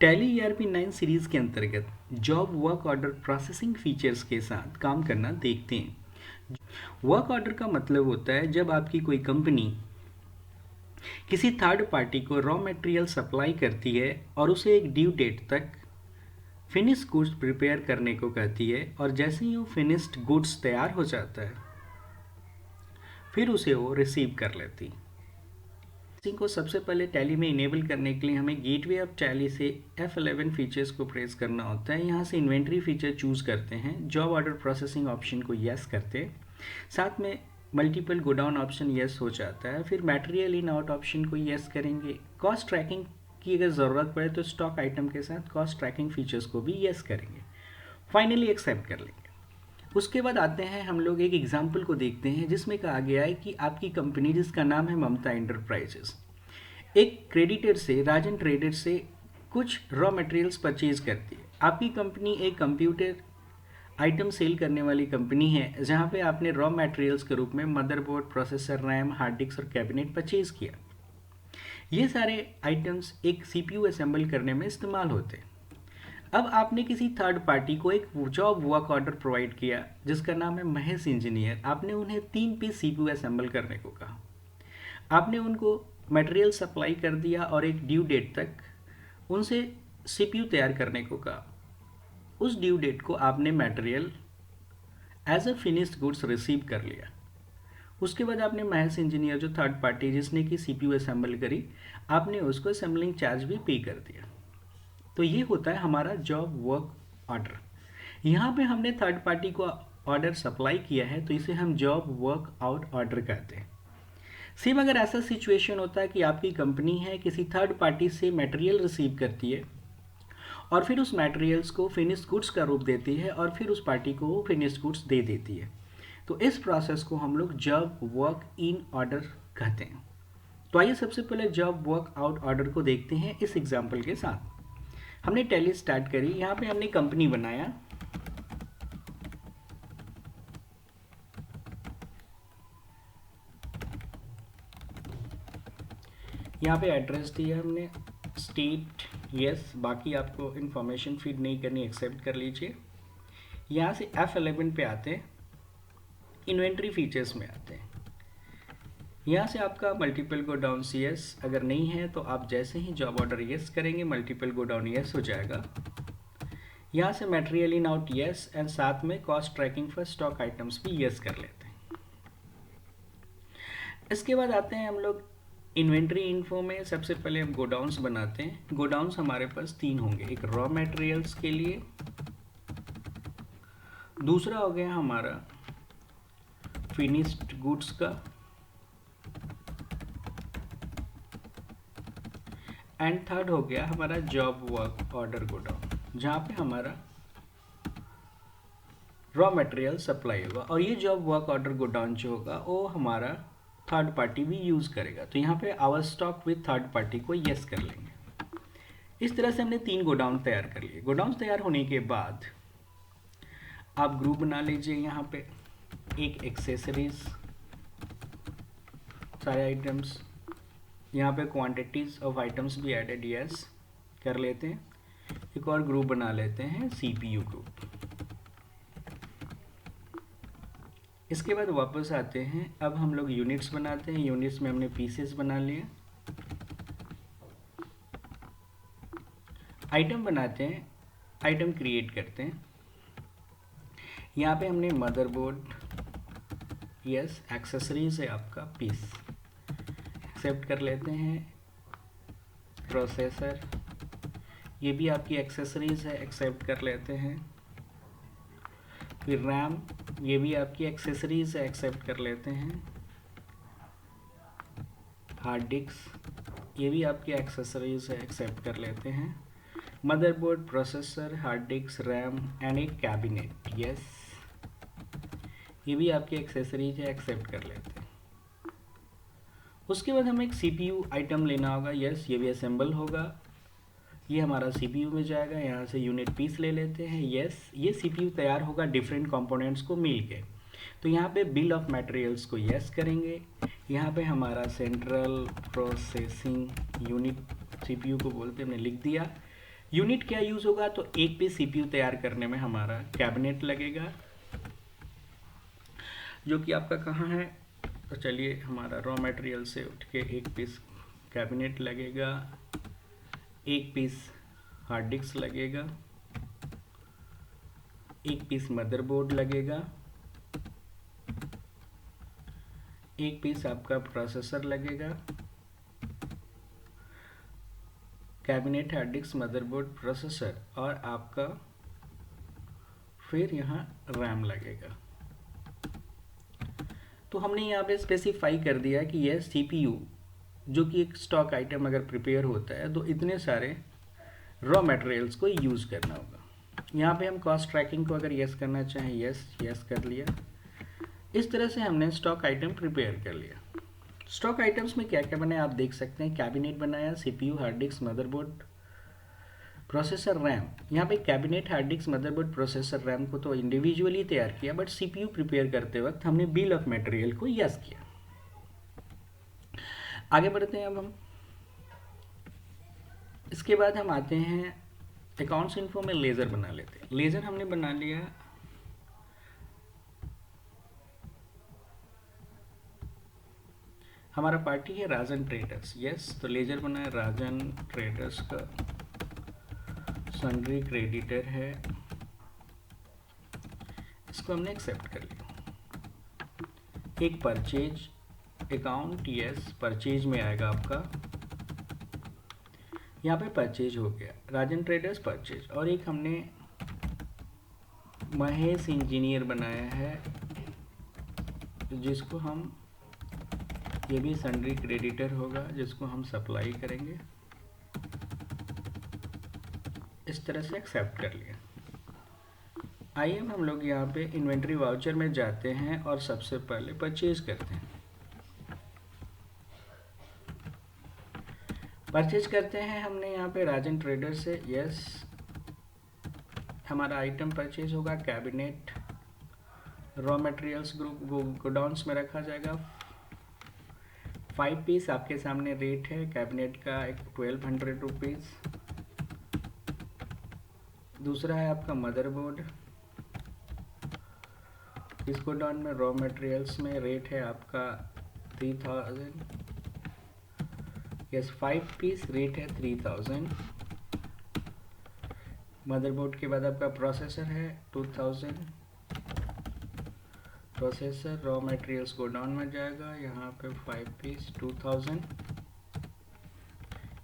Tally ERP 9 series के अंतर्गत job work order processing features के साथ काम करना देखते हैं। वर्क ऑर्डर का मतलब होता है जब आपकी कोई कंपनी किसी थर्ड पार्टी को रॉ मटेरियल सप्लाई करती है और उसे एक ड्यू डेट तक फिनिश गुड्स प्रिपेयर करने को कहती है, और जैसे ही वो फिनिश्ड गुड्स तैयार हो जाता है फिर उसे वो रिसीव कर लेती है। इसी को सबसे पहले टैली में इनेबल करने के लिए हमें गेटवे ऑफ टैली से F11 फीचर्स को प्रेस करना होता है। यहाँ से इन्वेंट्री फीचर चूज़ करते हैं, जॉब ऑर्डर प्रोसेसिंग ऑप्शन को यस करते हैं, साथ में मल्टीपल गोडाउन ऑप्शन यस हो जाता है। फिर मटेरियल इन आउट ऑप्शन को यस करेंगे। कॉस्ट ट्रैकिंग की अगर ज़रूरत पड़े तो स्टॉक आइटम के साथ कॉस्ट ट्रैकिंग फीचर्स को भी यस करेंगे। फाइनली एक्सेप्ट कर लेंगे। उसके बाद आते हैं हम लोग एक एग्जाम्पल को देखते हैं जिसमें कहा गया है कि आपकी कंपनी जिसका नाम है ममता एंटरप्राइजेस एक क्रेडिटर से राजन ट्रेडर से कुछ रॉ मटेरियल्स परचेज करती है। आपकी कंपनी एक कंप्यूटर आइटम सेल करने वाली कंपनी है जहां पे आपने रॉ मटेरियल्स के रूप में motherboard, processor, RAM, hard disk और कैबिनेट परचेज किया। ये सारे आइटम्स एक सीपीयू असेंबल करने में इस्तेमाल होते हैं। अब आपने किसी थर्ड पार्टी को एक जॉब वर्क ऑर्डर प्रोवाइड किया जिसका नाम है महेश इंजीनियर। आपने उन्हें 3 पीस सीपीयू असेंबल करने को कहा। आपने उनको मटेरियल सप्लाई कर दिया और एक ड्यू डेट तक उनसे सीपीयू तैयार करने को कहा। उस ड्यू डेट को आपने material as a finished goods receive कर लिया। उसके बाद आपने महेश इंजीनियर जो थर्ड पार्टी जिसने कि सीपीयू असेंबल करी, आपने उसको असेंबलिंग चार्ज भी पे कर दिया। तो ये होता है हमारा जॉब वर्क ऑर्डर। यहाँ पे हमने थर्ड पार्टी को ऑर्डर सप्लाई किया है तो इसे हम जॉब वर्क आउट ऑर्डर कहते हैं। सेम अगर ऐसा सिचुएशन होता है कि आपकी कंपनी है किसी थर्ड पार्टी से मटेरियल रिसीव करती है और फिर उस मटेरियल्स को फिनिश्ड गुड्स का रूप देती है और फिर उस पार्टी को वो फिनिश्ड गुड्स दे देती है, तो इस प्रोसेस को हम लोग जॉब वर्क इन ऑर्डर कहते हैं। तो आइए सबसे पहले जॉब वर्क आउट ऑर्डर को देखते हैं इस एग्जाम्पल के साथ। हमने टैली स्टार्ट करी। यहाँ पे हमने कंपनी बनाया, यहाँ पे एड्रेस दिया हमने, स्टेट यस, बाकी आपको इन्फॉर्मेशन फीड नहीं करनी, एक्सेप्ट कर लीजिए। यहाँ से F11 पे आते हैं, इन्वेंट्री फीचर्स में आते हैं। यहाँ से आपका मल्टीपल गो डाउन CS अगर नहीं है तो आप जैसे ही जॉब ऑर्डर यस करेंगे मल्टीपल गो डाउन यस हो जाएगा। यहाँ से material in out yes and साथ में cost tracking for stock items भी यस कर लेते हैं। इसके बाद आते हैं हम लोग इन्वेंट्री इन्फो में। सबसे पहले हम गोडाउन्स बनाते हैं। गोडाउन्स हमारे पास 3 होंगे, एक रॉ मटेरियल्स के लिए, दूसरा हो गया हमारा फिनिश्ड गुड्स का, एंड थर्ड हो गया हमारा जॉब वर्क ऑर्डर गोडाउन जहाँ पे हमारा रॉ मटेरियल सप्लाई होगा। और ये जॉब वर्क ऑर्डर गोडाउन जो होगा वो हमारा थर्ड पार्टी भी यूज़ करेगा। तो यहाँ पे our stock with third party को यस कर लेंगे। इस तरह से हमने 3 गोडाउन तैयार कर लिए। गोडाउन तैयार होने के बाद आप ग्रुप बना लीजिए। यहाँ पे एक एक्सेसरीज, सारे आइटम्स, यहाँ पे क्वांटिटीज ऑफ आइटम्स भी एडेड यस कर लेते हैं। एक और ग्रुप बना लेते हैं, CPU ग्रुप। इसके बाद वापस आते हैं। अब हम लोग यूनिट्स बनाते हैं। यूनिट्स में हमने पीसेस बना लिए। आइटम बनाते हैं, आइटम क्रिएट करते हैं। यहाँ पे हमने मदरबोर्ड यस, एक्सेसरीज है आपका पीस, एक्सेप्ट कर लेते हैं। प्रोसेसर, ये भी आपकी एक्सेसरीज है, एक्सेप्ट कर लेते हैं। फिर रैम, ये भी आपकी एक्सेसरीज है, एक्सेप्ट कर लेते हैं। हार्ड डिस्क, ये भी आपकी एक्सेसरीज है, एक्सेप्ट कर लेते हैं। Motherboard, processor, hard disk, RAM and एक कैबिनेट यस, ये भी आपकी एक्सेसरीज है, एक्सेप्ट कर लेते हैं। उसके बाद हमें एक CPU आइटम लेना होगा यस, ये भी असेंबल होगा, ये हमारा CPU में जाएगा। यहाँ से यूनिट पीस ले लेते हैं यस, ये CPU तैयार होगा डिफरेंट कंपोनेंट्स को मिल के। तो यहाँ पे बिल ऑफ मटेरियल्स को यस करेंगे। यहाँ पे हमारा सेंट्रल प्रोसेसिंग यूनिट CPU को बोलते हमने लिख दिया। यूनिट क्या यूज़ होगा, तो एक पीस सीपीयू तैयार करने में हमारा कैबिनेट लगेगा, जो कि आपका कहाँ है, तो चलिए हमारा रॉ मटेरियल से उठ के एक पीस कैबिनेट लगेगा, एक पीस हार्ड डिस्क लगेगा, एक पीस मदरबोर्ड लगेगा, एक पीस आपका प्रोसेसर लगेगा, cabinet, hard disk, motherboard, processor, और आपका फिर यहाँ रैम लगेगा। तो हमने यहाँ पे स्पेसिफाई कर दिया कि यह सीपीयू जो कि एक स्टॉक आइटम अगर प्रिपेयर होता है तो इतने सारे रॉ मटेरियल्स को यूज़ करना होगा। यहाँ पे हम कॉस्ट ट्रैकिंग को अगर यस करना चाहें, यस कर लिया। इस तरह से हमने स्टॉक आइटम प्रिपेयर कर लिया। स्टॉक आइटम्स में क्या क्या बनाया आप देख सकते हैं। कैबिनेट बनाया, CPU, hard disk, motherboard, processor, RAM. यहाँ पे cabinet, hard disk, motherboard, processor, RAM को तो इंडिविजुअली तैयार किया, बट सीपीयू प्रिपेयर करते वक्त हमने बिल ऑफ मटेरियल को यस किया। आगे बढ़ते हैं अब हम। इसके बाद हम आते हैं अकाउंट्स इन्फो में लेज़र बना लेते हैं। लेज़र हमने बना लिया। हमारा पार्टी है राजन ट्रेडर्स, यस, तो लेज़र बना है राजन ट्रेडर्स का, सन्ड्री क्रेडिटर है, इसको हमने एक्सेप्ट कर लिया। एक परचेज अकाउंट, यस, परचेज में आएगा आपका, यहाँ पे परचेज हो गया, राजन ट्रेडर्स परचेज। और एक हमने महेश इंजीनियर बनाया है, जिसको हम, ये भी सन्ड्री क्रेडिटर होगा, जिसको हम सप्लाई करेंगे। इस तरह से एक्सेप्ट कर लिया। आइए हम लोग यहाँ पे इन्वेंट्री वाउचर में जाते हैं और सबसे पहले परचेज करते हैं। परचेज करते हैं हमने यहाँ पे राजन ट्रेडर से, यस, हमारा आइटम परचेज होगा cabinet, raw materials group godowns में रखा जाएगा। 5 पीस आपके सामने रेट है कैबिनेट का, एक 1200 रुपीज़। दूसरा है आपका मदरबोर्ड, इस गोडाउन में रॉ मटेरियल्स में रेट है आपका 3000, यस, 5 पीस रेट है 3000। मदरबोर्ड के बाद आपका प्रोसेसर है 2000, प्रोसेसर रॉ मटेरियल्स गोडाउन में जाएगा, यहाँ पे 5 piece 2000।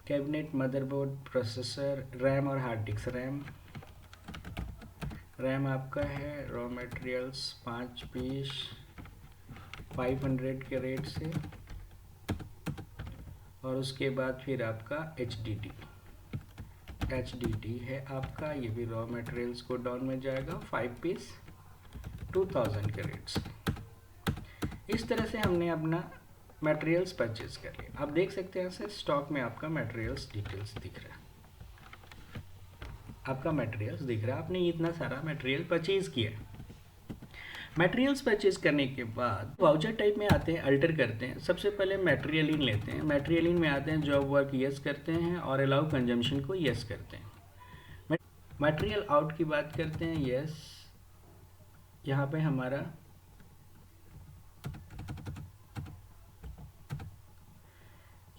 Cabinet, motherboard, processor, RAM और हार्ड डिस्क, रैम आपका है रॉ मटेरियल्स 5 पीस 500 के रेट से। और उसके बाद फिर आपका HDD है आपका, ये भी रॉ मटेरियल्स को डाउन में जाएगा 5 पीस 2000 के रेट से। इस तरह से हमने अपना मटेरियल्स परचेज कर लिया। आप देख सकते हैं ऐसे स्टॉक में आपका मटेरियल्स डिटेल्स दिख रहा है, आपका मटेरियल्स दिख रहा है, आपने इतना सारा मटेरियल परचेज किया है। मटेरियल्स परचेज करने के बाद वाउचर टाइप में आते हैं, अल्टर करते हैं। सबसे पहले मटेरियल इन लेते हैं, मटेरियल इन में आते हैं, जॉब वर्क यस करते हैं और अलाउ कंजम्पशन को यस करते हैं। मटेरियल आउट की बात करते हैं, यस, यहाँ पे हमारा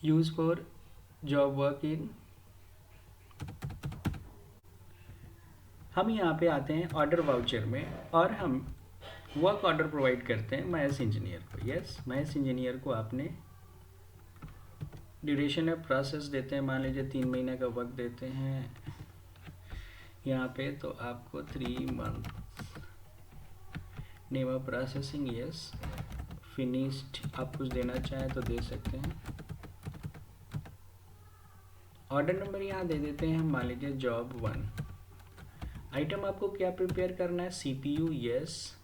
use for job work in. हम यहाँ पे आते हैं ऑर्डर वाउचर में और हम वर्क ऑर्डर प्रोवाइड करते हैं महेश इंजीनियर को, यस, महेश इंजीनियर को आपने ड्यूरेशन ऑफ प्रोसेस देते हैं, मान लीजिए 3 महीने का वक्त देते हैं यहाँ पे, तो आपको 3 month. Name of processing, yes, finished, आप कुछ देना चाहें तो दे सकते हैं। ऑर्डर नंबर यहाँ दे देते हैं हम, मान लीजिए जॉब 1। आइटम आपको क्या प्रिपेयर करना है, CPU, यस।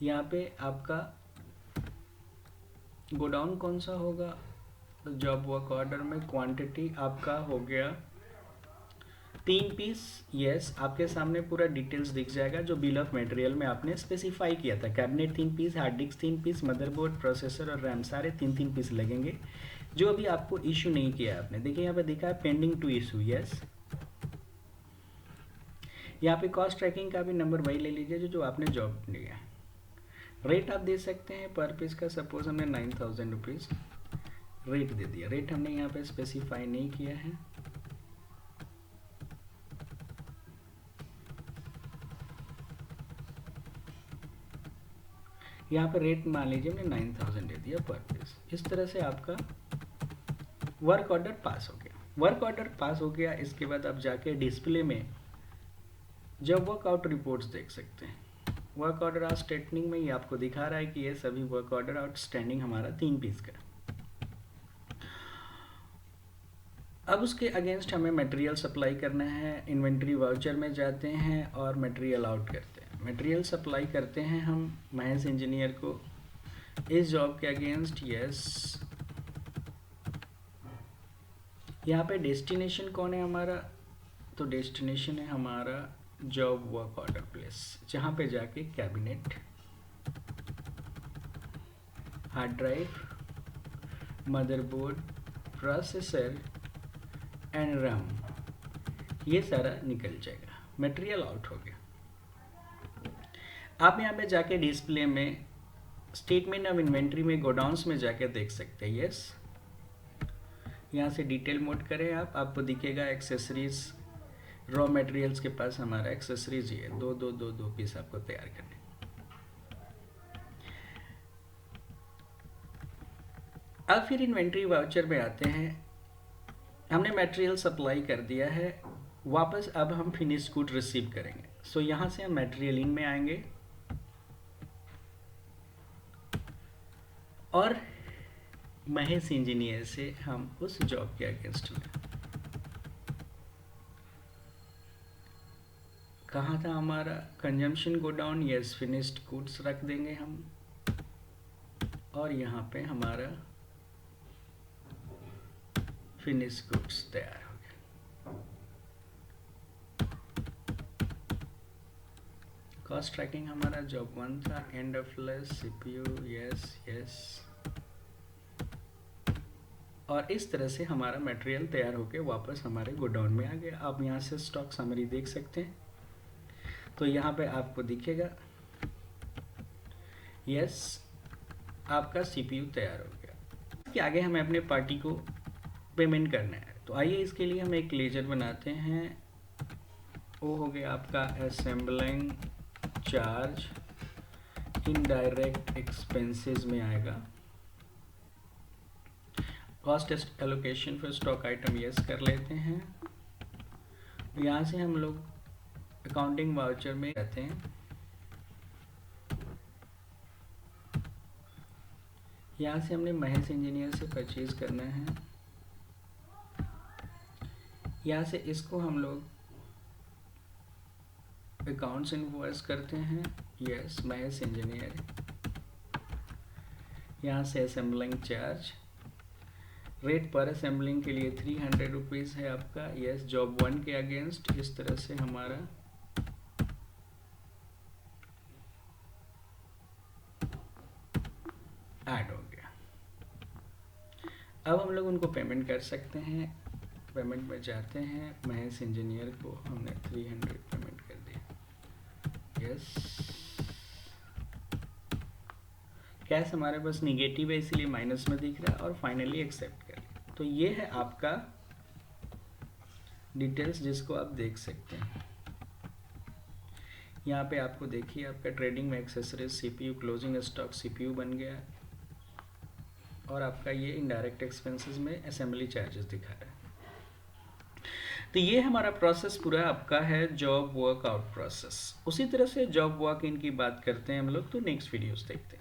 यहाँ पे आपका गोडाउन कौन सा होगा, तो जॉब वर्क ऑर्डर में क्वांटिटी आपका हो गया 3 पीस, यस। आपके सामने पूरा डिटेल्स दिख जाएगा जो बिल ऑफ मटेरियल में आपने स्पेसिफाई किया था। Cabinet 3 piece, hard disk 3 piece, motherboard, processor और रैम सारे 3-3 पीस लगेंगे, जो अभी आपको इशू नहीं किया आपने। देखिए यहाँ पे दिखा है पेंडिंग टू इशू, यस, यहाँ पे कॉस्ट ट्रैकिंग का भी नंबर वही ले लीजिए जो आपने जॉब लिया है। रेट आप दे सकते हैं पर पीस का, सपोज हमने 9000 रुपीज़ रेट दे दिया। रेट हमने यहाँ पे स्पेसिफाई नहीं किया है, यहाँ पे रेट मान लीजिए हमने 9000 दे दिया पर पीस। इस तरह से आपका वर्क ऑर्डर पास हो गया। वर्क ऑर्डर पास हो गया, इसके बाद आप जाके डिस्प्ले में जब वर्कआउट रिपोर्ट्स देख सकते हैं। वर्क ऑर्डर आउटस्टैंडिंग में ये आपको दिखा रहा है कि ये सभी वर्क ऑर्डर आउटस्टैंडिंग हमारा 3 पीस का। अब उसके अगेंस्ट हमें मटेरियल सप्लाई करना है। इन्वेंट्री वाउचर में जाते हैं और मटेरियल आउट करते हैं। मटेरियल सप्लाई करते हैं हम महेश इंजीनियर को इस जॉब के अगेंस्ट। यस, यहाँ पे डेस्टिनेशन कौन है हमारा, तो डेस्टिनेशन है हमारा जॉब वर्क ऑर्डर प्लेस, जहाँ पे जाके cabinet, hard drive, motherboard, processor and RAM ये सारा निकल जाएगा। मटेरियल आउट हो गया। आप यहाँ पे जाके डिस्प्ले में स्टेटमेंट ऑफ इन्वेंट्री में गोडाउन्स में जाके देख सकते हैं। यस, यहाँ से डिटेल मोड करें आप, आपको दिखेगा एक्सेसरीज, रॉ मटेरियल्स के पास हमारा एक्सेसरीज ही है, दो पीस आपको तैयार करने। अब फिर इन्वेंट्री वाउचर में आते हैं। हमने मटेरियल सप्लाई कर दिया है, वापस अब हम फिनिश गुड रिसीव करेंगे। सो यहाँ से हम मटेरियल इन में आएंगे और महेश इंजीनियर से हम उस जॉब के अगेंस्ट में, कहाँ था हमारा consumption godown, yes finished goods रख देंगे हम, और यहाँ पे हमारा फिनिश गुड्स तैयार हो गया। कॉस्ट ट्रैकिंग हमारा जॉब 1 था, end of less CPU, yes. और इस तरह से हमारा मटेरियल तैयार होके वापस हमारे गोडाउन में आ गया। आप यहाँ से स्टॉक समरी देख सकते हैं, तो यहाँ पे आपको दिखेगा यस आपका सीपीयू तैयार हो गया। इसके आगे हमें अपने पार्टी को पेमेंट करना है, तो आइए इसके लिए हम एक लेजर बनाते हैं। वो हो गया आपका असेंबलिंग चार्ज, इनडायरेक्ट एक्सपेंसेस में आएगा। Cost allocation for stock item yes कर लेते हैं। यहाँ से हम लोग अकाउंटिंग वाउचर में रहते हैं। यहाँ से हमने महेश इंजीनियर से परचेज करना है। यहाँ से इसको हम लोग अकाउंट्स इनवॉइस करते हैं, यस महेश इंजीनियर। यहाँ से असेंबलिंग चार्ज, रेट पर असेंबलिंग के लिए 300 रुपीज़ है आपका, यस जॉब 1 के अगेंस्ट। इस तरह से हमारा ऐड हो गया। अब हम लोग उनको पेमेंट कर सकते हैं। पेमेंट में जाते हैं, महेश इंजीनियर को हमने 300 पेमेंट कर दिया, यस। कैश हमारे पास निगेटिव है इसलिए माइनस में दिख रहा है, और फाइनली एक्सेप्ट कर लिया। तो ये है आपका डिटेल्स जिसको आप देख सकते हैं। यहाँ पे आपको देखिए आपका ट्रेडिंग में accessories, CPU, closing stock CPU बन गया, और आपका ये इनडायरेक्ट एक्सपेंसेस में असेंबली चार्जेस दिखा रहा है। तो ये हमारा प्रोसेस पूरा आपका है जॉब वर्क आउट प्रोसेस। उसी तरह से जॉब वर्क इन की बात करते हैं हम लोग, तो नेक्स्ट वीडियोस देखते हैं।